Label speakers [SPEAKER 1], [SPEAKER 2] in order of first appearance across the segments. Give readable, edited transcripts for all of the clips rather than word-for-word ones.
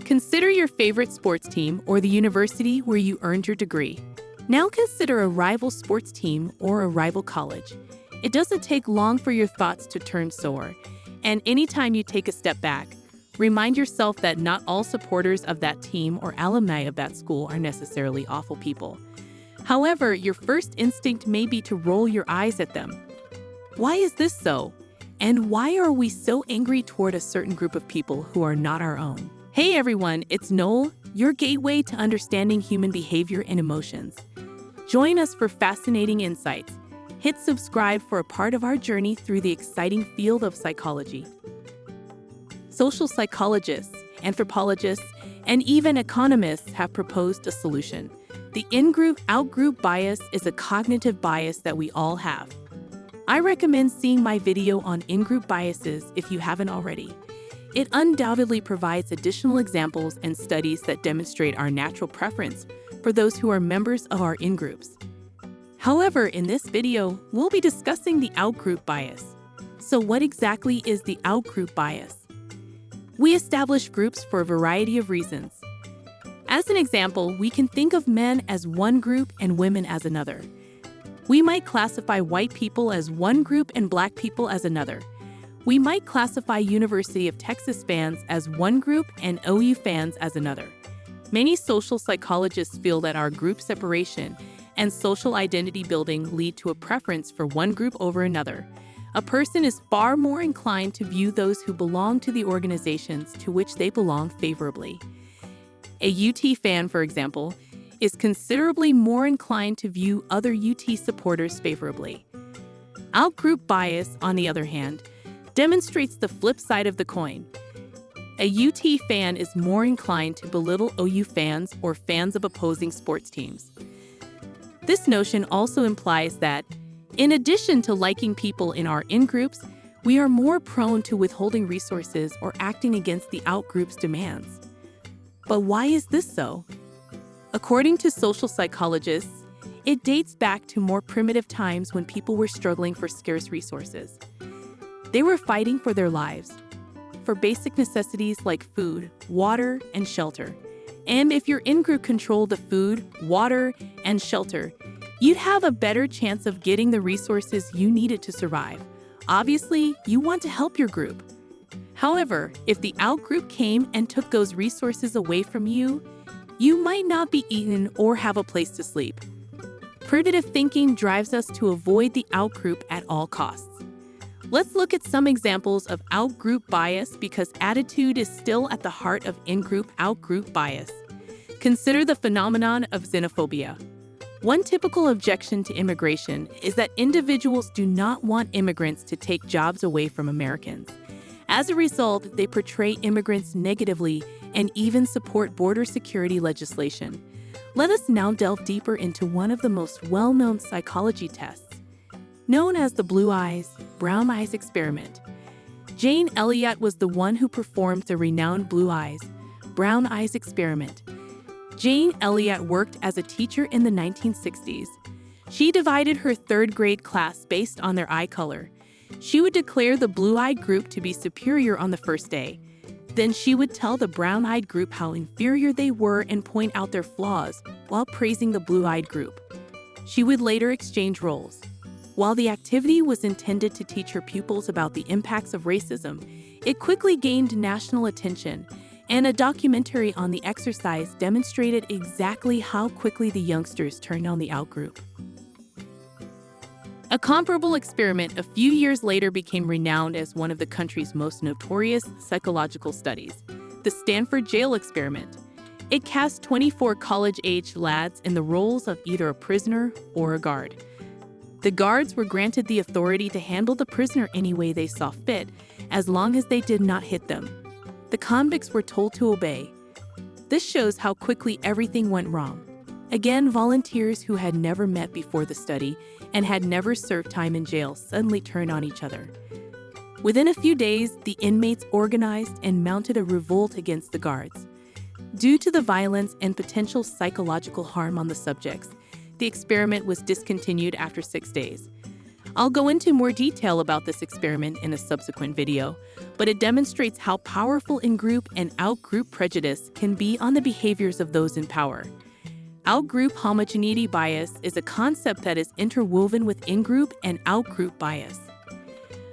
[SPEAKER 1] Consider your favorite sports team or the university where you earned your degree. Now consider a rival sports team or a rival college. It doesn't take long for your thoughts to turn sour. And anytime you take a step back, remind yourself that not all supporters of that team or alumni of that school are necessarily awful people. However, your first instinct may be to roll your eyes at them. Why is this so? And why are we so angry toward a certain group of people who are not our own? Hey everyone, it's Knowle, your gateway to understanding human behavior and emotions. Join us for fascinating insights. Hit subscribe for a part of our journey through the exciting field of psychology. Social psychologists, anthropologists, and even economists have proposed a solution. The in-group, out-group bias is a cognitive bias that we all have. I recommend seeing my video on in-group biases if you haven't already. It undoubtedly provides additional examples and studies that demonstrate our natural preference for those who are members of our in-groups. However, in this video, we'll be discussing the out-group bias. So what exactly is the out-group bias? We establish groups for a variety of reasons. As an example, we can think of men as one group and women as another. We might classify white people as one group and black people as another. We might classify University of Texas fans as one group and OU fans as another. Many social psychologists feel that our group separation and social identity building lead to a preference for one group over another. A person is far more inclined to view those who belong to the organizations to which they belong favorably. A UT fan, for example, is considerably more inclined to view other UT supporters favorably. Outgroup bias, on the other hand, demonstrates the flip side of the coin. A UT fan is more inclined to belittle OU fans or fans of opposing sports teams. This notion also implies that, in addition to liking people in our in-groups, we are more prone to withholding resources or acting against the out-group's demands. But why is this so? According to social psychologists, it dates back to more primitive times when people were struggling for scarce resources. They were fighting for their lives, for basic necessities like food, water, and shelter. And if your in-group controlled the food, water, and shelter, you'd have a better chance of getting the resources you needed to survive. Obviously, you want to help your group. However, if the out-group came and took those resources away from you, you might not be eaten or have a place to sleep. Primitive thinking drives us to avoid the out-group at all costs. Let's look at some examples of out-group bias because attitude is still at the heart of in-group, out-group bias. Consider the phenomenon of xenophobia. One typical objection to immigration is that individuals do not want immigrants to take jobs away from Americans. As a result, they portray immigrants negatively and even support border security legislation. Let us now delve deeper into one of the most well-known psychology tests, known as the blue eyes, brown eyes experiment. Jane Elliott was the one who performed the renowned blue eyes, brown eyes experiment. Jane Elliott worked as a teacher in the 1960s. She divided her third-grade class based on their eye color. She would declare the blue-eyed group to be superior on the first day. Then she would tell the brown-eyed group how inferior they were and point out their flaws while praising the blue-eyed group. She would later exchange roles. While the activity was intended to teach her pupils about the impacts of racism, it quickly gained national attention, and a documentary on the exercise demonstrated exactly how quickly the youngsters turned on the outgroup. A comparable experiment a few years later became renowned as one of the country's most notorious psychological studies, the Stanford Jail Experiment. It cast 24 college-age lads in the roles of either a prisoner or a guard. The guards were granted the authority to handle the prisoner any way they saw fit, as long as they did not hit them. The convicts were told to obey. This shows how quickly everything went wrong. Again, volunteers who had never met before the study and had never served time in jail suddenly turned on each other. Within a few days, the inmates organized and mounted a revolt against the guards. Due to the violence and potential psychological harm on the subjects, the experiment was discontinued after 6 days. I'll go into more detail about this experiment in a subsequent video, but it demonstrates how powerful in-group and out-group prejudice can be on the behaviors of those in power. Outgroup homogeneity bias is a concept that is interwoven with in-group and out-group bias.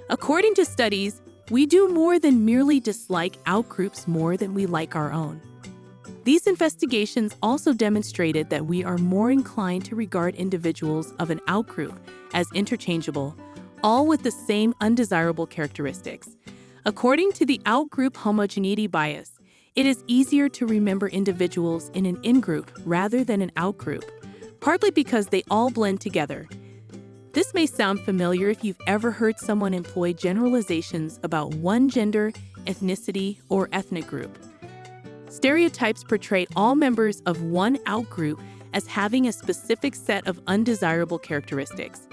[SPEAKER 1] According to studies, we do more than merely dislike outgroups more than we like our own. These investigations also demonstrated that we are more inclined to regard individuals of an outgroup as interchangeable, all with the same undesirable characteristics. According to the outgroup homogeneity bias, it is easier to remember individuals in an in-group rather than an out-group, partly because they all blend together. This may sound familiar if you've ever heard someone employ generalizations about one gender, ethnicity, or ethnic group. Stereotypes portray all members of one outgroup as having a specific set of undesirable characteristics.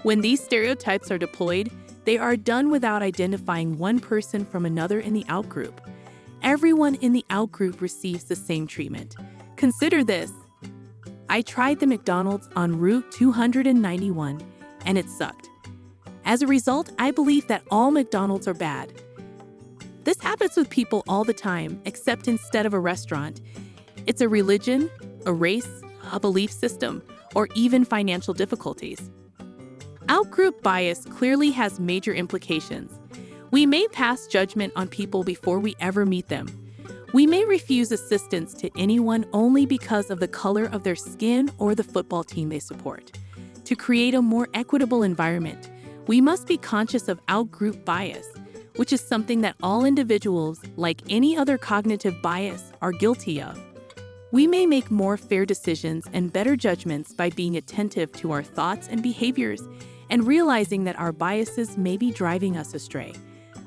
[SPEAKER 1] When these stereotypes are deployed, they are done without identifying one person from another in the outgroup. Everyone in the outgroup receives the same treatment. Consider this. I tried the McDonald's on Route 291, and it sucked. As a result, I believe that all McDonald's are bad. This happens with people all the time, except instead of a restaurant, it's a religion, a race, a belief system, or even financial difficulties. Outgroup bias clearly has major implications. We may pass judgment on people before we ever meet them. We may refuse assistance to anyone only because of the color of their skin or the football team they support. To create a more equitable environment, we must be conscious of outgroup bias, which is something that all individuals, like any other cognitive bias, are guilty of. We may make more fair decisions and better judgments by being attentive to our thoughts and behaviors and realizing that our biases may be driving us astray.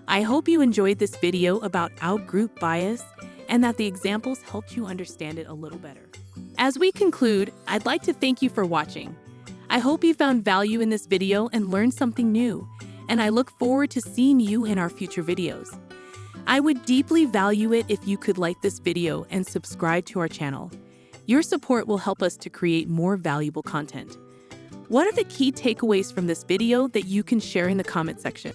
[SPEAKER 1] I hope you enjoyed this video about outgroup bias and that the examples helped you understand it a little better. As we conclude, I'd like to thank you for watching. I hope you found value in this video and learned something new, and I look forward to seeing you in our future videos. I would deeply value it if you could like this video and subscribe to our channel. Your support will help us to create more valuable content. What are the key takeaways from this video that you can share in the comment section?